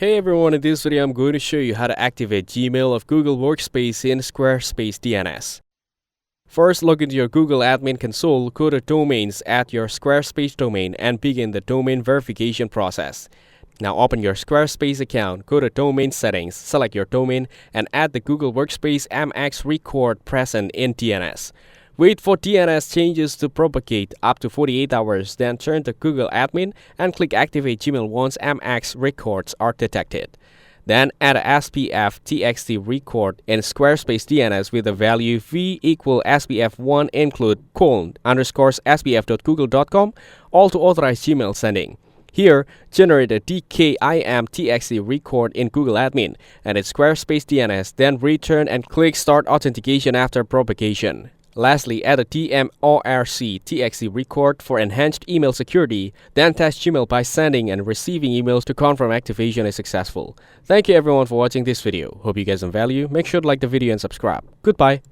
Hey everyone, in this video I'm going to show you how to activate Gmail of Google Workspace in Squarespace DNS. First, log into your Google admin console, go to Domains, add your Squarespace domain, and begin the domain verification process. Now open your Squarespace account, go to Domain Settings, select your domain, and add the Google Workspace MX record present in DNS. Wait for DNS changes to propagate up to 48 hours, then turn to Google Admin and click Activate Gmail once MX records are detected. Then add a SPF TXT record in Squarespace DNS with the value v equal SPF1 include :_SPF.google.com, all to authorize Gmail sending. Here, generate a DKIM TXT record in Google Admin and in Squarespace DNS, then return and click Start Authentication after propagation. Lastly, add a DMORC TXT record for enhanced email security, then test Gmail by sending and receiving emails to confirm activation is successful. Thank you everyone for watching this video. Hope you get some value. Make sure to like the video and subscribe. Goodbye.